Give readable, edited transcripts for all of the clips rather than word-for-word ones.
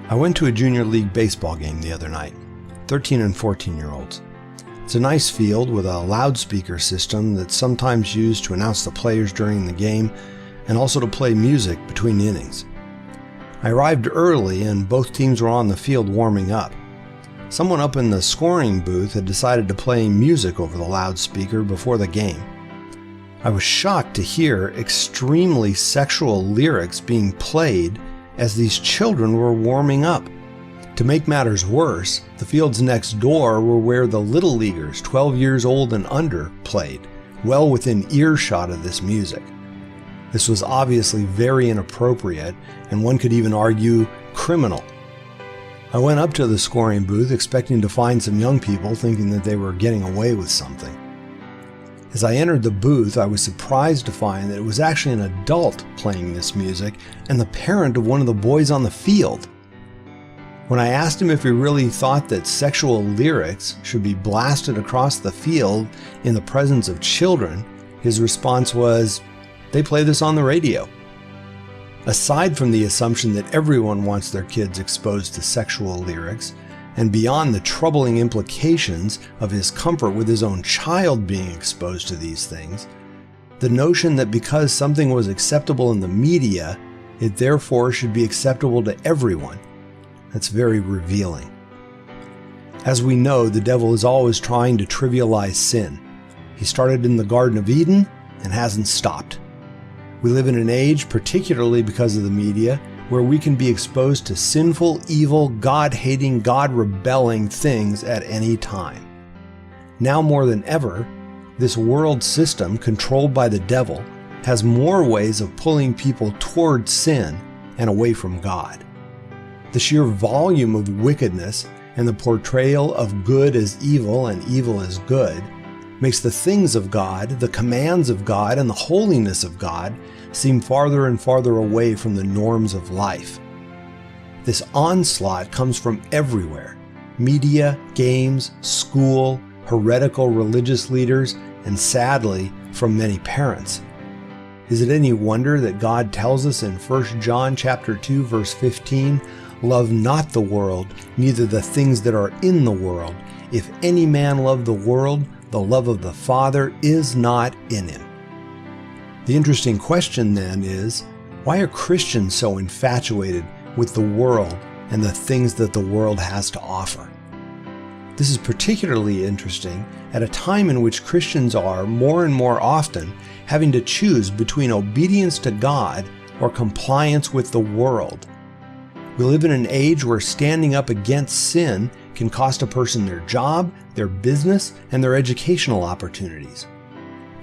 I went to a junior league baseball game the other night, 13 and 14-year-olds. It's a nice field with a loudspeaker system that's sometimes used to announce the players during the game and also to play music between innings. I arrived early and both teams were on the field warming up. Someone up in the scoring booth had decided to play music over the loudspeaker before the game. I was shocked to hear extremely sexual lyrics being played as these children were warming up. To make matters worse, the fields next door were where the little leaguers, 12 years old and under, played, well within earshot of this music. This was obviously very inappropriate, and one could even argue criminal. I went up to the scoring booth expecting to find some young people thinking that they were getting away with something. As I entered the booth, I was surprised to find that it was actually an adult playing this music and the parent of one of the boys on the field. When I asked him if he really thought that sexual lyrics should be blasted across the field in the presence of children, his response was, "They play this on the radio." Aside from the assumption that everyone wants their kids exposed to sexual lyrics, and beyond the troubling implications of his comfort with his own child being exposed to these things, the notion that because something was acceptable in the media, it therefore should be acceptable to everyone, that's very revealing. As we know, the devil is always trying to trivialize sin. He started in the Garden of Eden and hasn't stopped. We live in an age, particularly because of the media, where we can be exposed to sinful, evil, God-hating, God-rebelling things at any time. Now more than ever, this world system, controlled by the devil, has more ways of pulling people toward sin and away from God. The sheer volume of wickedness and the portrayal of good as evil and evil as good makes the things of God, the commands of God, and the holiness of God seem farther and farther away from the norms of life. This onslaught comes from everywhere: media, games, school, heretical religious leaders, and sadly, from many parents. Is it any wonder that God tells us in 1 John chapter 2, verse 15, "Love not the world, neither the things that are in the world. If any man love the world, the love of the Father is not in him." The interesting question then is, why are Christians so infatuated with the world and the things that the world has to offer? This is particularly interesting at a time in which Christians are, more and more often, having to choose between obedience to God or compliance with the world. We live in an age where standing up against sin can cost a person their job, their business, and their educational opportunities.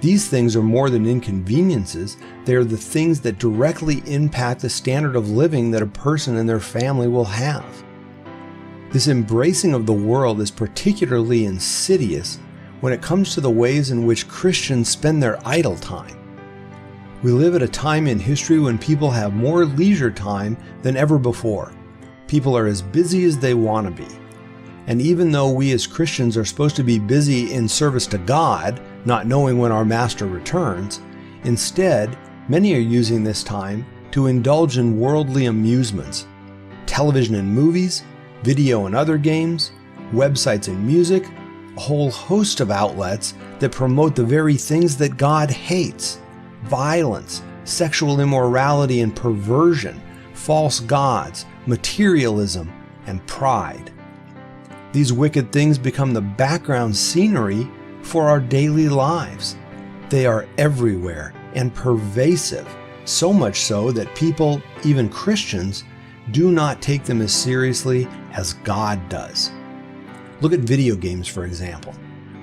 These things are more than inconveniences. They are the things that directly impact the standard of living that a person and their family will have. This embracing of the world is particularly insidious when it comes to the ways in which Christians spend their idle time. We live at a time in history when people have more leisure time than ever before. People are as busy as they want to be. And even though we as Christians are supposed to be busy in service to God, not knowing when our Master returns, instead, many are using this time to indulge in worldly amusements, television and movies, video and other games, websites and music, a whole host of outlets that promote the very things that God hates: violence, sexual immorality and perversion, false gods, materialism, and pride. These wicked things become the background scenery for our daily lives. They are everywhere and pervasive, so much so that people, even Christians, do not take them as seriously as God does. Look at video games, for example.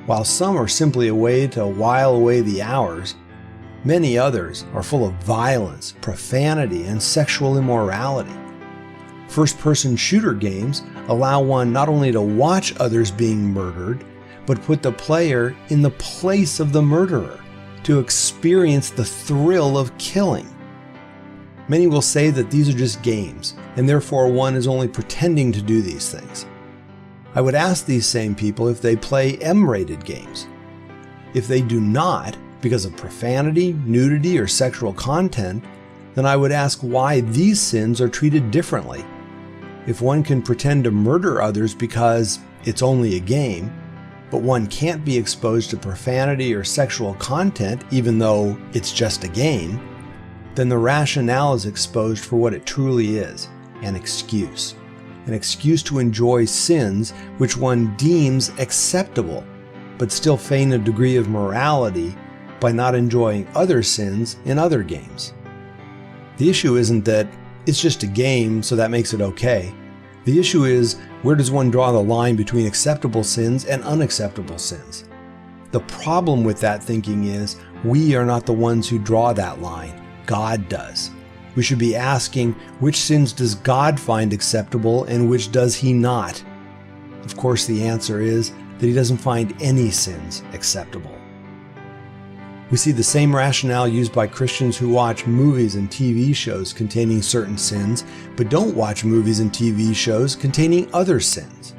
While some are simply a way to while away the hours, many others are full of violence, profanity, and sexual immorality. First-person shooter games allow one not only to watch others being murdered, but put the player in the place of the murderer to experience the thrill of killing. Many will say that these are just games, and therefore one is only pretending to do these things. I would ask these same people if they play M-rated games. If they do not, because of profanity, nudity, or sexual content, then I would ask why these sins are treated differently. If one can pretend to murder others because it's only a game, but one can't be exposed to profanity or sexual content even though it's just a game, then the rationale is exposed for what it truly is, an excuse. An excuse to enjoy sins which one deems acceptable, but still feign a degree of morality by not enjoying other sins in other games. The issue isn't that it's just a game, so that makes it okay. The issue is, where does one draw the line between acceptable sins and unacceptable sins? The problem with that thinking is, we are not the ones who draw that line. God does. We should be asking, which sins does God find acceptable and which does He not? Of course, the answer is that He doesn't find any sins acceptable. We see the same rationale used by Christians who watch movies and TV shows containing certain sins, but don't watch movies and TV shows containing other sins.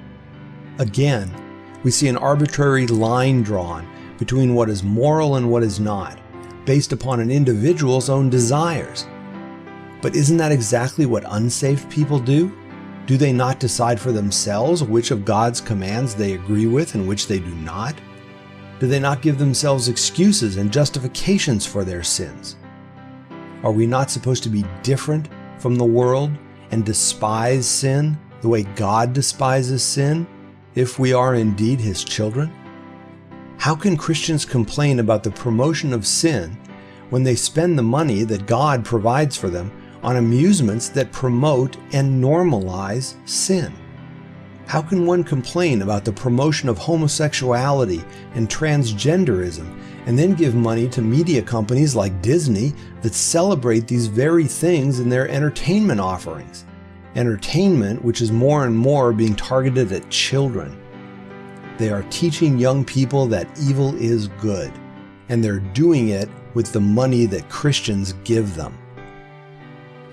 Again, we see an arbitrary line drawn between what is moral and what is not, based upon an individual's own desires. But isn't that exactly what unsaved people do? Do they not decide for themselves which of God's commands they agree with and which they do not? Do they not give themselves excuses and justifications for their sins? Are we not supposed to be different from the world and despise sin the way God despises sin, if we are indeed His children? How can Christians complain about the promotion of sin when they spend the money that God provides for them on amusements that promote and normalize sin? How can one complain about the promotion of homosexuality and transgenderism and then give money to media companies like Disney that celebrate these very things in their entertainment offerings? Entertainment which is more and more being targeted at children. They are teaching young people that evil is good, and they're doing it with the money that Christians give them.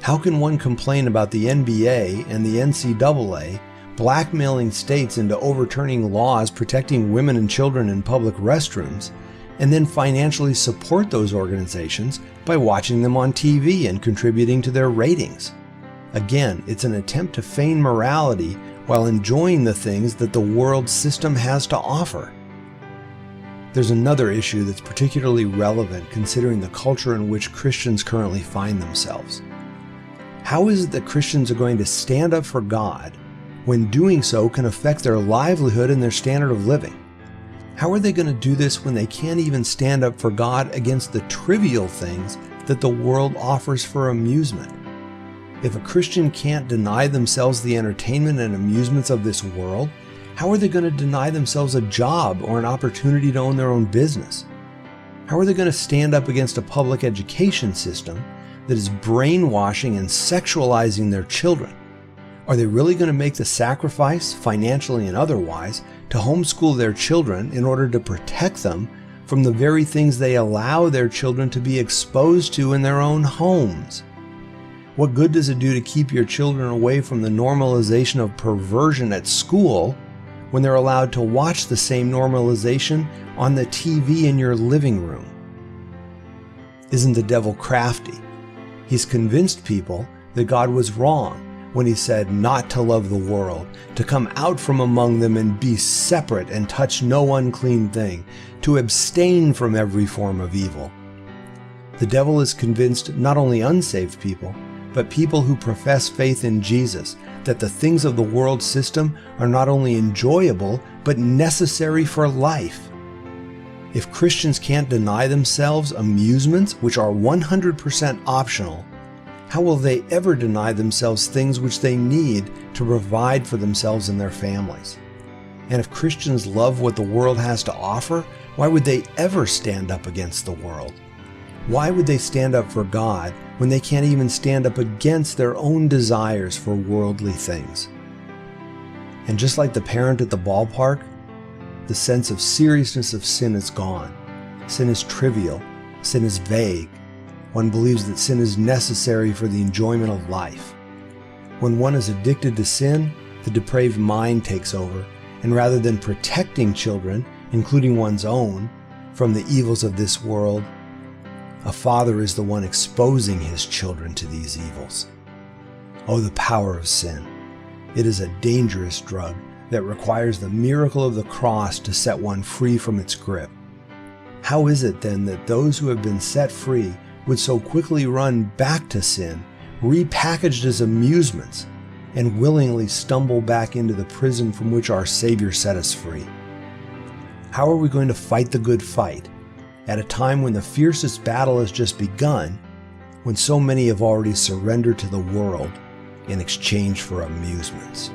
How can one complain about the NBA and the NCAA blackmailing states into overturning laws protecting women and children in public restrooms, and then financially support those organizations by watching them on TV and contributing to their ratings? Again, it's an attempt to feign morality while enjoying the things that the world system has to offer. There's another issue that's particularly relevant considering the culture in which Christians currently find themselves. How is it that Christians are going to stand up for God when doing so can affect their livelihood and their standard of living? How are they going to do this when they can't even stand up for God against the trivial things that the world offers for amusement? If a Christian can't deny themselves the entertainment and amusements of this world, how are they going to deny themselves a job or an opportunity to own their own business? How are they going to stand up against a public education system that is brainwashing and sexualizing their children? Are they really going to make the sacrifice, financially and otherwise, to homeschool their children in order to protect them from the very things they allow their children to be exposed to in their own homes? What good does it do to keep your children away from the normalization of perversion at school when they're allowed to watch the same normalization on the TV in your living room? Isn't the devil crafty? He's convinced people that God was wrong when He said not to love the world, to come out from among them and be separate and touch no unclean thing, to abstain from every form of evil. The devil is convinced not only unsaved people, but people who profess faith in Jesus, that the things of the world system are not only enjoyable, but necessary for life. If Christians can't deny themselves amusements which are 100% optional, how will they ever deny themselves things which they need to provide for themselves and their families? And if Christians love what the world has to offer, why would they ever stand up against the world? Why would they stand up for God when they can't even stand up against their own desires for worldly things? And just like the parent at the ballpark, the sense of seriousness of sin is gone. Sin is trivial. Sin is vague. One believes that sin is necessary for the enjoyment of life. When one is addicted to sin, the depraved mind takes over, and rather than protecting children, including one's own, from the evils of this world, a father is the one exposing his children to these evils. Oh, the power of sin. It is a dangerous drug that requires the miracle of the cross to set one free from its grip. How is it then that those who have been set free would so quickly run back to sin, repackaged as amusements, and willingly stumble back into the prison from which our Savior set us free? How are we going to fight the good fight at a time when the fiercest battle has just begun, when so many have already surrendered to the world in exchange for amusements?